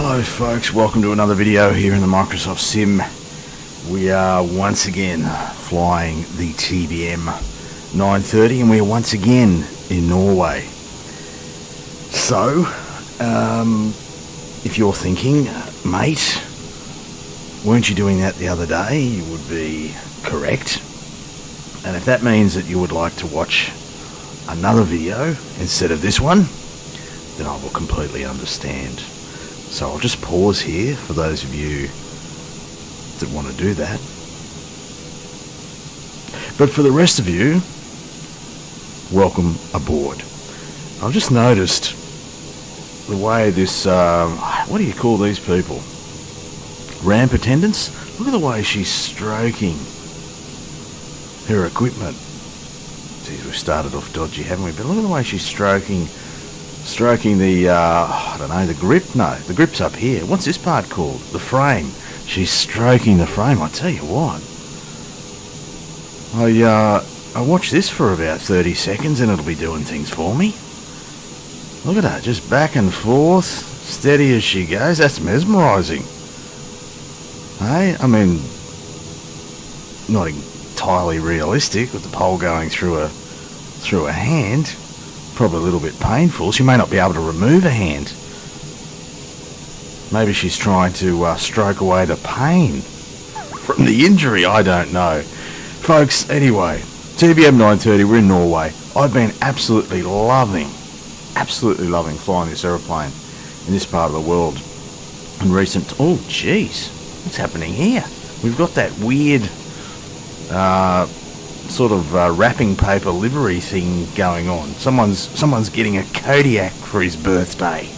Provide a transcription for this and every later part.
Hello folks, welcome to another video here in the Microsoft Sim. We are once again flying the TBM 930 and we are once again in Norway. So, if you're thinking, mate, weren't you doing that the other day? You would be correct. And if that means that you would like to watch another video instead of this one, then I will completely understand. So I'll just pause here for those of you that want to do that. But for the rest of you, welcome aboard. I've just noticed the way this, what do you call these people? Ramp attendants? Look at the way she's stroking her equipment. Geez, we've started off dodgy, haven't we? But look at the way she's stroking the, I don't know, the grip? No, the grip's up here. What's this part called? The frame. She's stroking the frame. I tell you what. I watch this for about 30 seconds and it'll be doing things for me. Look at her, just back and forth, steady as she goes. That's mesmerising. Hey, I mean, not entirely realistic with the pole going through a hand. Probably a little bit painful. She may not be able to remove a hand. Maybe she's trying to stroke away the pain from the injury. I don't know. Folks, anyway, TBM 930, we're in Norway. I've been absolutely loving flying this aeroplane in this part of the world in recent... Oh, jeez. What's happening here? We've got that weird... sort of wrapping paper livery thing going on. Someone's getting a Kodiak for his birthday.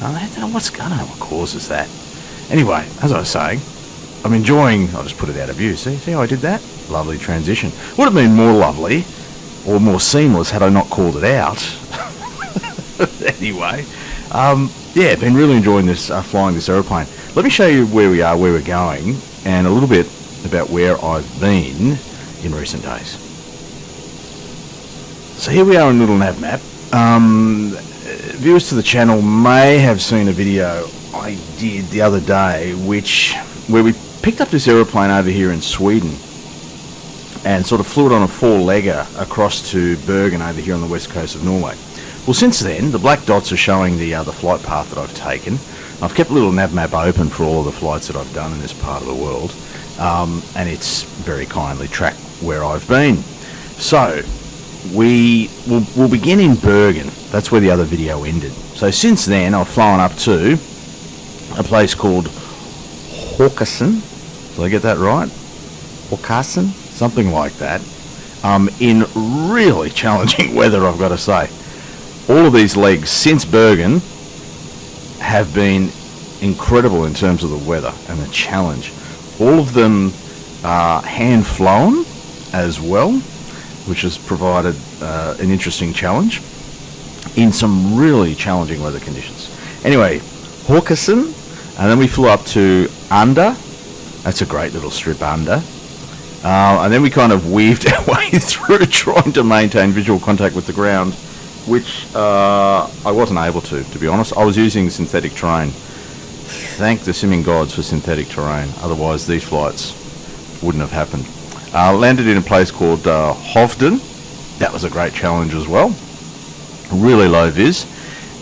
I don't know what causes that. Anyway, as I was saying, I'm enjoying... I'll just put it out of view. See how I did that? Lovely transition. Would have been more lovely or more seamless had I not called it out. Anyway, yeah, been really enjoying this flying this aeroplane. Let me show you where we are, where we're going, and a little bit about where I've been in recent days. So here we are in Little Nav Map. Viewers to the channel may have seen a video I did the other day where we picked up this aeroplane over here in Sweden and sort of flew it on a four-legger across to Bergen over here on the west coast of Norway. Well, since then, the black dots are showing the flight path that I've taken. I've kept Little Nav Map open for all of the flights that I've done in this part of the world. And it's very kindly tracked where I've been. So we'll begin in Bergen. That's where the other video ended. So since then I've flown up to a place called Håkasen. Did I get that right? Håkasen? Something like that. In really challenging weather, I've got to say. All of these legs since Bergen have been incredible in terms of the weather and the challenge. All of them are hand flown as well, which has provided an interesting challenge in some really challenging weather conditions. Anyway, Håkasen, and then we flew up to Anda. That's a great little strip, Anda. And then we kind of weaved our way through trying to maintain visual contact with the ground, which I wasn't able to be honest. I was using synthetic terrain. Thank the simming gods for synthetic terrain, otherwise these flights wouldn't have happened. Landed in a place called Hovden. That was a great challenge as well. Really low vis.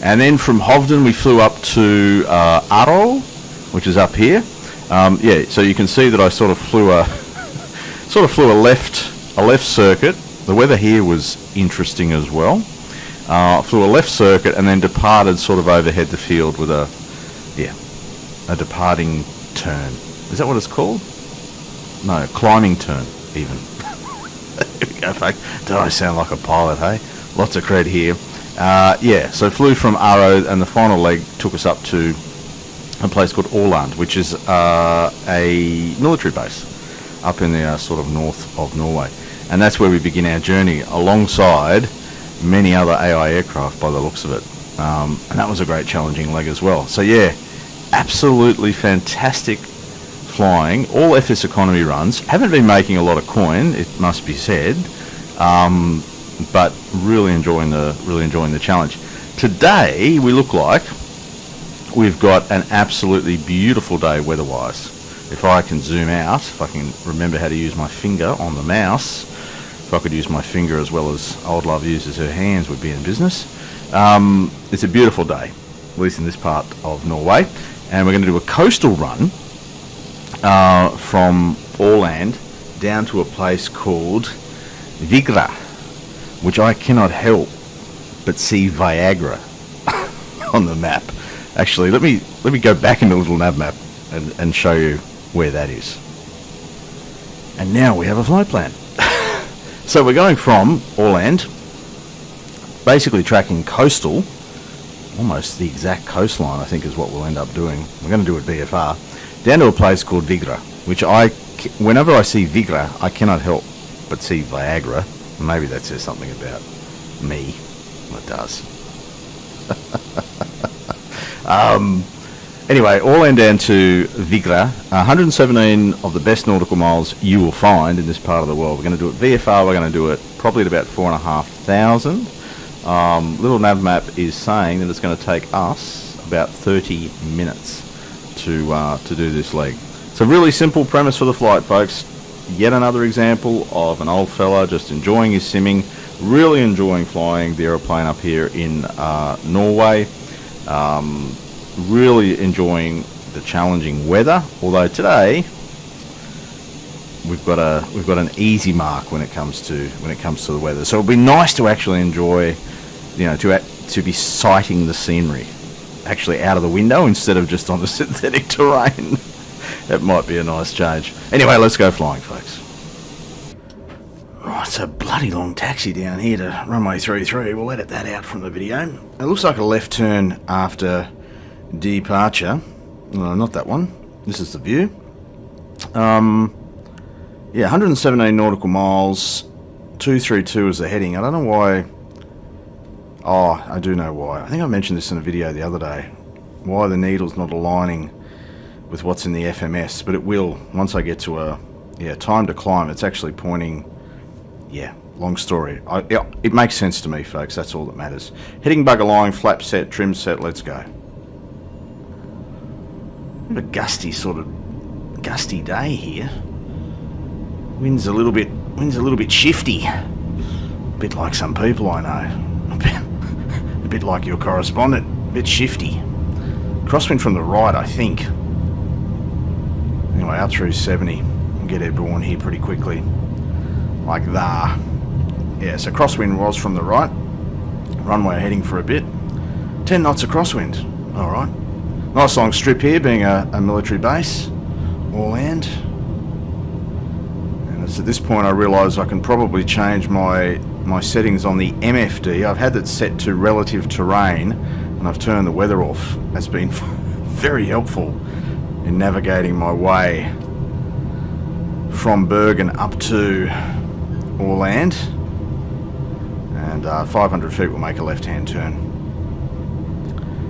And then from Hovden we flew up to Aro, which is up here. Yeah, so you can see that I sort of flew a left circuit. The weather here was interesting as well. Flew a left circuit and then departed sort of overhead the field with a departing turn. Is that what it's called? No, climbing turn, even. Here we go, folks. Don't I sound like a pilot, hey? Lots of cred here. Yeah, so flew from Aro and the final leg took us up to a place called Orland, which is a military base up in the sort of north of Norway. And that's where we begin our journey alongside many other AI aircraft by the looks of it. And that was a great challenging leg as well. So yeah, absolutely fantastic flying. All FS economy runs. Haven't been making a lot of coin, it must be said, but really enjoying the challenge. Today we look like we've got an absolutely beautiful day weather-wise. If I can zoom out, if I can remember how to use my finger on the mouse, if I could use my finger as well as old love uses her hands, would be in business. It's a beautiful day, at least in this part of Norway, and we're going to do a coastal run from Orland down to a place called Vigra, which I cannot help but see Viagra on the map. Actually, let me go back in the little nav map and show you where that is. And now we have a flight plan. So we're going from Orland, basically tracking coastal, almost the exact coastline, I think is what we'll end up doing. We're going to do it BFR, down to a place called Vigra, which whenever I see Vigra, I cannot help but see Viagra. Maybe that says something about me. Well, it does. Anyway, Orland down to Vigra, 117 of the best nautical miles you will find in this part of the world. We're going to do it VFR, we're going to do it probably at about 4,500. Little nav map is saying that it's going to take us about 30 minutes to do this leg. It's a really simple premise for the flight, folks. Yet another example of an old fella just enjoying his simming, really enjoying flying the aeroplane up here in Norway. Really enjoying the challenging weather. Although today we've got an easy mark when it comes to the weather. So it'll be nice to actually enjoy, to be sighting the scenery, actually out of the window instead of just on the synthetic terrain. That might be a nice change. Anyway, let's go flying, folks. Oh, it's a bloody long taxi down here to runway 33. We'll edit that out from the video. It looks like a left turn after departure. No, not that one. This is the view. 117 nautical miles. 232 is the heading. I don't know why. Oh, I do know why. I think I mentioned this in a video the other day. Why the needle's not aligning with what's in the FMS, but it will once I get to a time to climb. It's actually pointing. Yeah, long story. It makes sense to me, folks. That's all that matters. Heading bugger line, flap set, trim set. Let's go. A gusty day here. Wind's a little bit shifty. A bit like some people I know. A bit like your correspondent. A bit shifty. Crosswind from the right, I think. Anyway, up through 70. We'll get airborne here pretty quickly. Like that. Yeah, so crosswind was from the right. Runway heading for a bit. 10 knots of crosswind. Alright. Nice long strip here, being a military base. Orland. And it's at this point I realise I can probably change my settings on the MFD. I've had it set to relative terrain, and I've turned the weather off. That's been very helpful in navigating my way from Bergen up to Orland, and 500 feet will make a left-hand turn,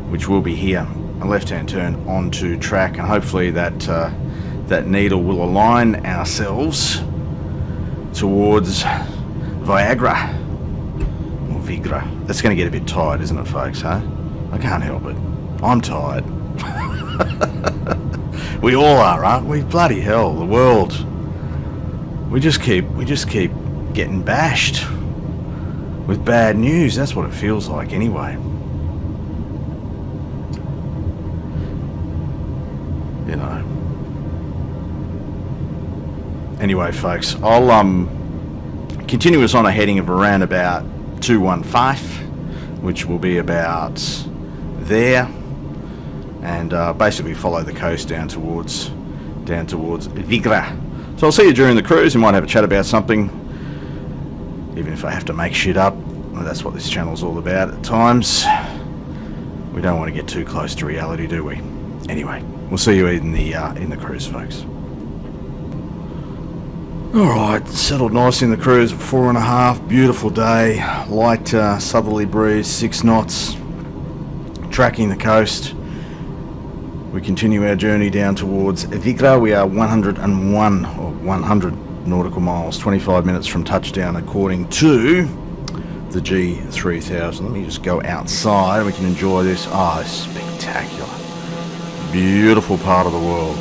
which will be here, a left-hand turn onto track, and hopefully that needle will align ourselves towards Viagra or Vigra. That's going to get a bit tired, isn't it, folks? Huh? I can't help it. I'm tired. We all are, aren't we? Bloody hell, the world. We just keep getting bashed with bad news. That's what it feels like anyway. Anyway, folks, I'll continue us on a heading of around about 215, which will be about there, and basically follow the coast down towards Vigra. So I'll see you during the cruise. We might have a chat about something, even if I have to make shit up. Well, that's what this channel's all about at times. We don't want to get too close to reality, do we? Anyway, we'll see you in the cruise, folks. Alright, settled nice in the cruise at 4.5. Beautiful day. Light southerly breeze, 6 knots. Tracking the coast. We continue our journey down towards Vigra. We are 100 nautical miles, 25 minutes from touchdown according to the G3000. Let me just go outside. We can enjoy this. Oh, it's spectacular. beautiful part of the world.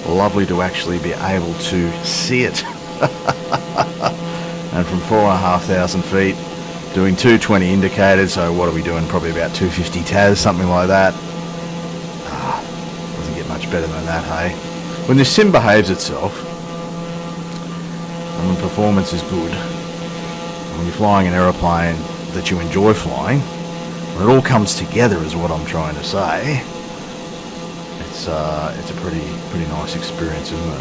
Lovely to actually be able to see it. And from 4,500 feet, doing 220 indicators, so what are we doing? Probably about 250 TAS, something like that. Doesn't get much better than that, hey? When this sim behaves itself, and when performance is good, and when you're flying an aeroplane that you enjoy flying, when it all comes together is what I'm trying to say, it's a pretty nice experience, isn't it?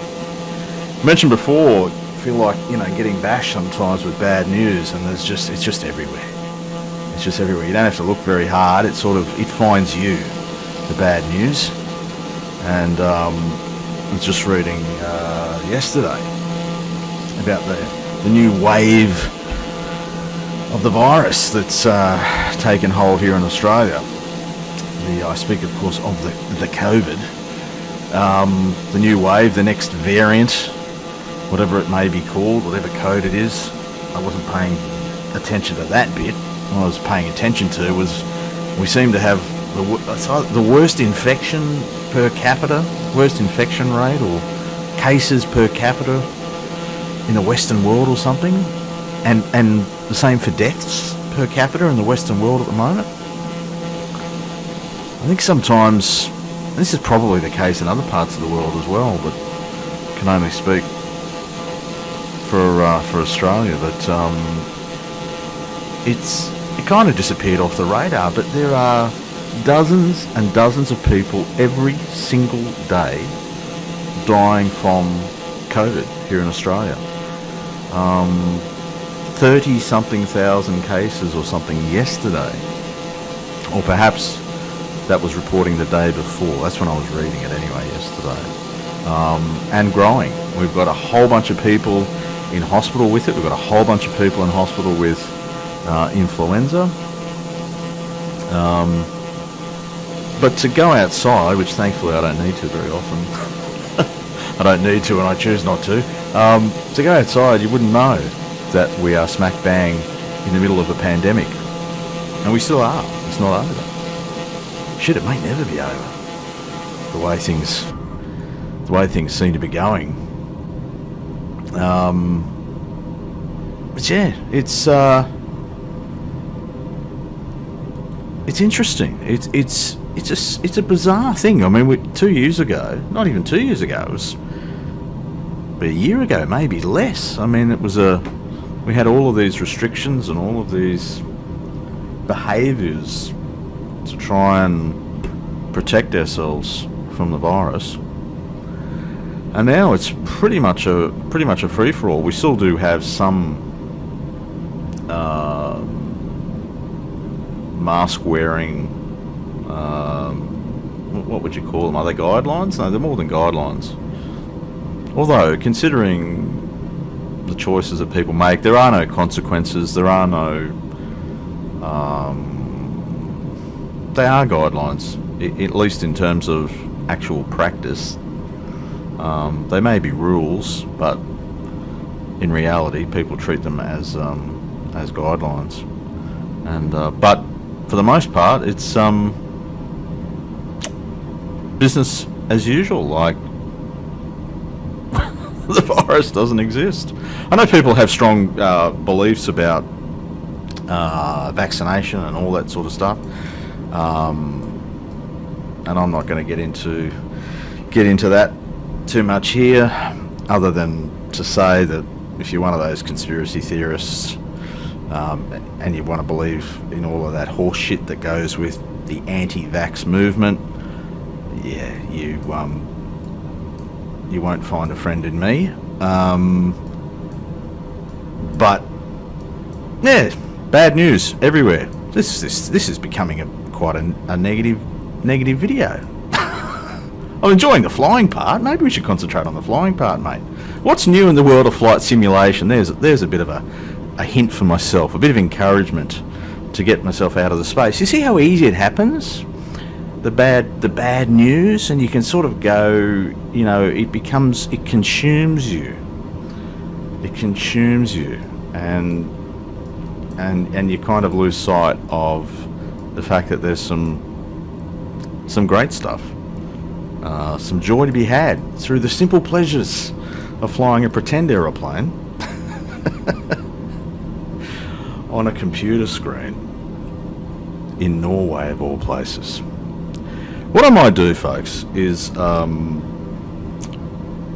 I mentioned before, I feel like, getting bashed sometimes with bad news, and it's just everywhere. It's just everywhere. You don't have to look very hard. It finds you, the bad news. And I was just reading yesterday about the new wave of the virus that's taken hold here in Australia. I speak, of course, of the COVID. The new wave, the next variant, whatever it may be called, whatever code it is. I wasn't paying attention to that bit. What I was paying attention to was we seem to have the worst infection per capita, worst infection rate or cases per capita in the Western world or something, and the same for deaths per capita in the Western world at the moment. I think sometimes, and this is probably the case in other parts of the world as well, but can only speak for Australia, that it kind of disappeared off the radar, but there are dozens and dozens of people every single day dying from COVID here in Australia. 30-something thousand cases or something yesterday, or perhaps that was reporting the day before. That's when I was reading it anyway, yesterday. And growing. We've got a whole bunch of people in hospital with it. We've got a whole bunch of people in hospital with influenza. But to go outside, which thankfully I don't need to very often, I don't need to and I choose not to go outside, you wouldn't know that we are smack bang in the middle of a pandemic. And we still are. It's not over. Shit, it may never be over. The way things seem to be going. But yeah, it's interesting. It's a bizarre thing. I mean, 2 years ago, not even 2 years ago, it was a year ago, maybe less. I mean, we had all of these restrictions and all of these behaviours to try and protect ourselves from the virus, and now it's pretty much a free for all. We still do have some mask wearing. What would you call them? Are they guidelines? No, they're more than guidelines. Although, considering the choices that people make, there are no consequences. There are no. They are guidelines, at least in terms of actual practice. They may be rules, but in reality, people treat them as guidelines. And but for the most part, it's business as usual. Like the virus doesn't exist. I know people have strong beliefs about vaccination and all that sort of stuff. And I'm not going to get into that too much here, other than to say that if you're one of those conspiracy theorists and you want to believe in all of that horse shit that goes with the anti-vax movement, yeah, you won't find a friend in me. But yeah, bad news everywhere. This is becoming quite a negative video. I'm enjoying the flying part. Maybe we should concentrate on the flying part, mate. What's new in the world of flight simulation? There's a bit of a hint for myself, a bit of encouragement to get myself out of the space. You see how easy it happens? The bad news, and you can sort of go, it consumes you. It consumes you, and you kind of lose sight of the fact that there's some great stuff some joy to be had through the simple pleasures of flying a pretend aeroplane on a computer screen in Norway, of all places. What I might do, folks, is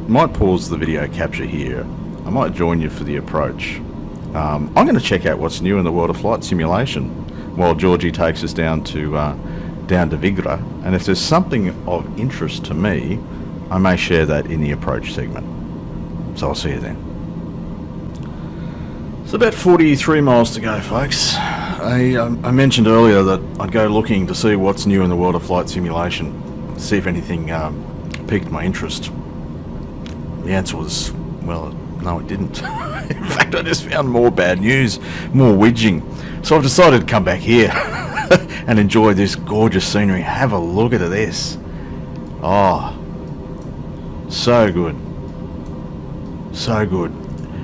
might pause the video capture here. I might join you for the approach. I'm going to check out what's new in the world of flight simulation while Georgie takes us down to Vigra, and if there's something of interest to me, I may share that in the approach segment. So I'll see you then. It's about 43 miles to go, folks. I mentioned earlier that I'd go looking to see what's new in the world of flight simulation, see if anything piqued my interest. The answer was, well, no, it didn't. In fact, I just found more bad news, more whinging. So I've decided to come back here and enjoy this gorgeous scenery. Have a look at this. Oh, so good. So good.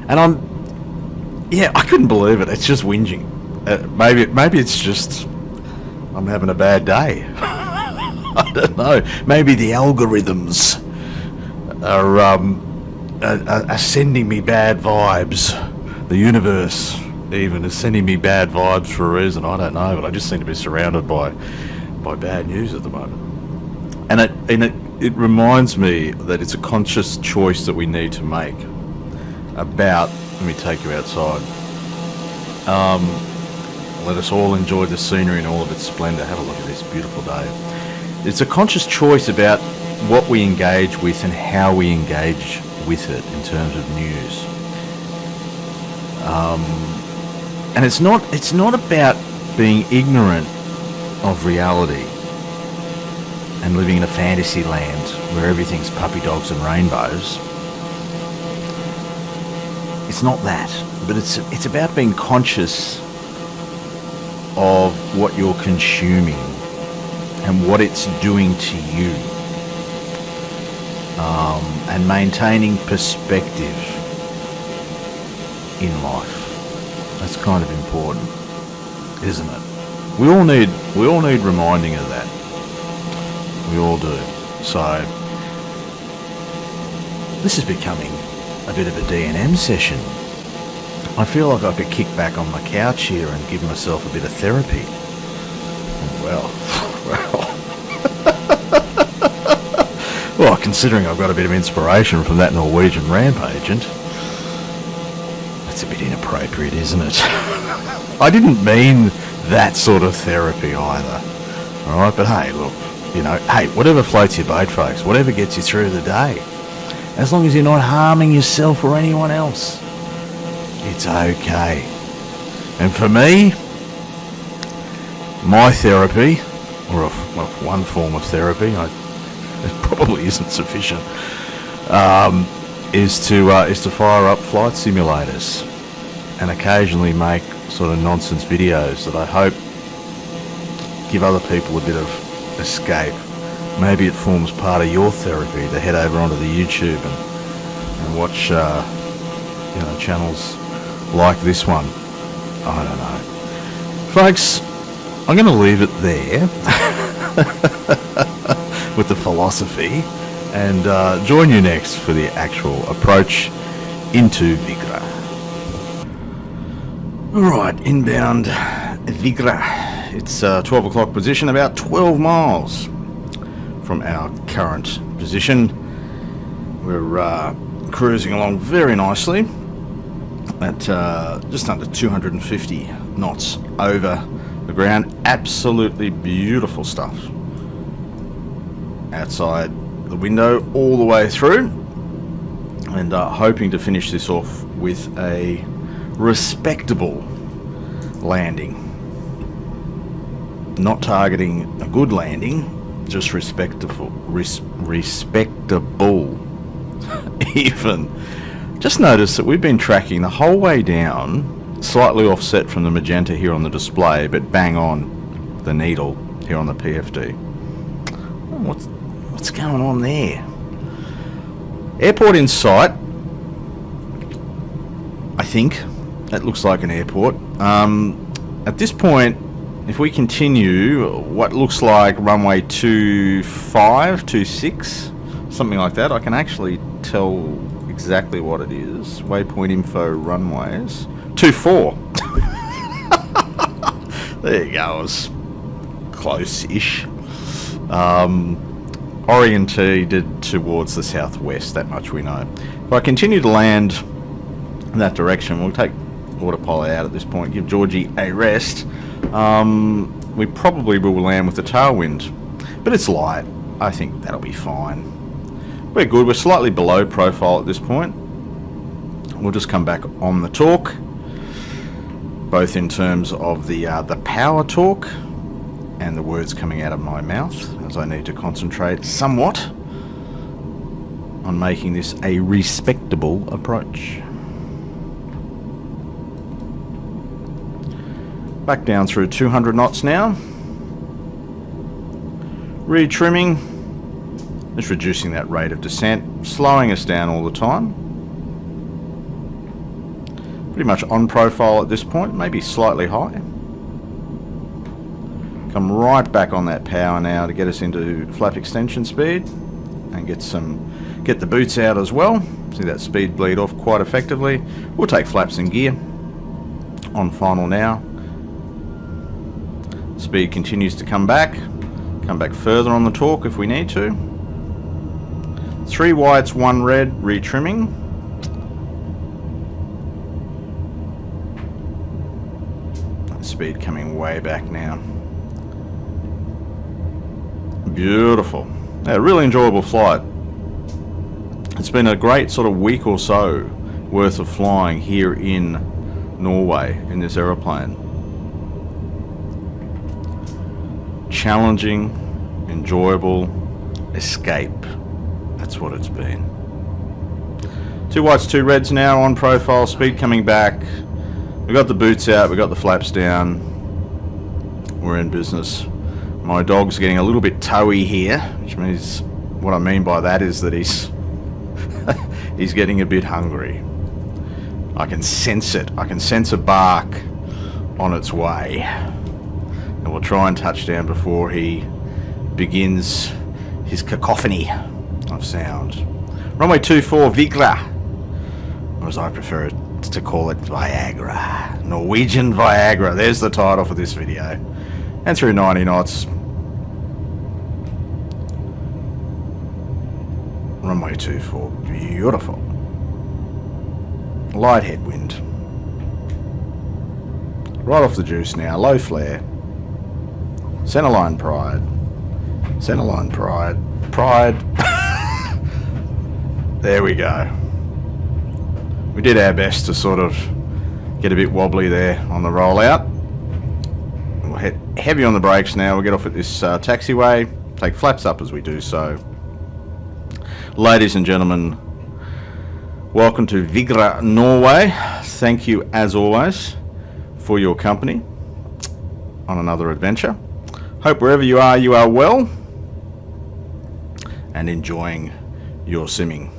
And I couldn't believe it. It's just whinging. Maybe it's just I'm having a bad day. I don't know. Maybe the algorithms are sending me bad vibes. The universe even is sending me bad vibes for a reason. I don't know, but I just seem to be surrounded by bad news at the moment. And it reminds me that it's a conscious choice that we need to make about. Let me take you outside. Let us all enjoy the scenery in all of its splendour. Have a look at this beautiful day. It's a conscious choice about what we engage with and how we engage with it in terms of news. And it's not about being ignorant of reality and living in a fantasy land where everything's puppy dogs and rainbows. It's not that, but it's about being conscious of what you're consuming and what it's doing to you, and maintaining perspective in life. That's kind of important, isn't it? We all need reminding of that. We all do. So this is becoming a bit of a D&M session. I feel like I could kick back on my couch here and give myself a bit of therapy. Well, considering I've got a bit of inspiration from that Norwegian ramp agent, that's a bit inappropriate, isn't it? I didn't mean that sort of therapy either. Alright, but hey, look, whatever floats your boat, folks, whatever gets you through the day, as long as you're not harming yourself or anyone else, it's okay. And for me, my therapy, or one form of therapy, it probably isn't sufficient, is to fire up flight simulators and occasionally make sort of nonsense videos that I hope give other people a bit of escape. Maybe it forms part of your therapy to head over onto the YouTube and watch channels like this one. I don't know. Folks, I'm going to leave it there with the philosophy and join you next for the actual approach into Vigra. Alright, inbound Vigra. It's 12 o'clock position, about 12 miles from our current position. We're cruising along very nicely at just under 250 knots over the ground. Absolutely beautiful stuff outside the window all the way through, and hoping to finish this off with a respectable landing. Not targeting a good landing, just respectable even. Just notice that we've been tracking the whole way down, slightly offset from the magenta here on the display, but bang on the needle here on the PFD. What's going on there? Airport in sight. I think that looks like an airport. At this point, if we continue what looks like runway 25, 26, something like that, I can actually tell exactly what it is. Waypoint info runways 24. There you go. I was close-ish. Oriented towards the southwest, that much we know. If I continue to land in that direction, we'll take autopilot out at this point, give Georgie a rest. We probably will land with the tailwind, but it's light. I think that'll be fine. We're good. We're slightly below profile at this point. We'll just come back on the torque, both in terms of the power torque and the words coming out of my mouth, as I need to concentrate somewhat on making this a respectable approach. Back down through 200 knots now. Retrimming, just reducing that rate of descent, slowing us down all the time. Pretty much on profile at this point, maybe slightly high. Come right back on that power now to get us into flap extension speed and get the boots out as well. See that speed bleed off quite effectively. We'll take flaps in gear on final now. Speed continues to come back further on the torque if we need to. 3 whites, 1 red, retrimming. Speed coming way back now. Beautiful. Yeah, really enjoyable flight. It's been a great sort of week or so worth of flying here in Norway in this aeroplane. Challenging, enjoyable, escape. That's what it's been. 2 whites, 2 reds now on profile, speed coming back. We got the boots out, we got the flaps down. We're in business. My dog's getting a little bit toey here, which means what I mean by that is that he's he's getting a bit hungry. I can sense it. I can sense a bark on its way. And we'll try and touch down before he begins his cacophony of sound. Runway 24, Vigra, or as I prefer to call it, Viagra. Norwegian Viagra. There's the title for this video. And through 90 knots. Runway 24, beautiful. Light headwind. Right off the juice now, low flare. Centerline pride. Centerline pride. Pride. There we go. We did our best to sort of get a bit wobbly there on the rollout. We'll hit heavy on the brakes now. We'll get off at this taxiway. Take flaps up as we do so. Ladies and gentlemen, welcome to Vigra, Norway. Thank you, as always, for your company on another adventure. Hope wherever you are well and enjoying your simming.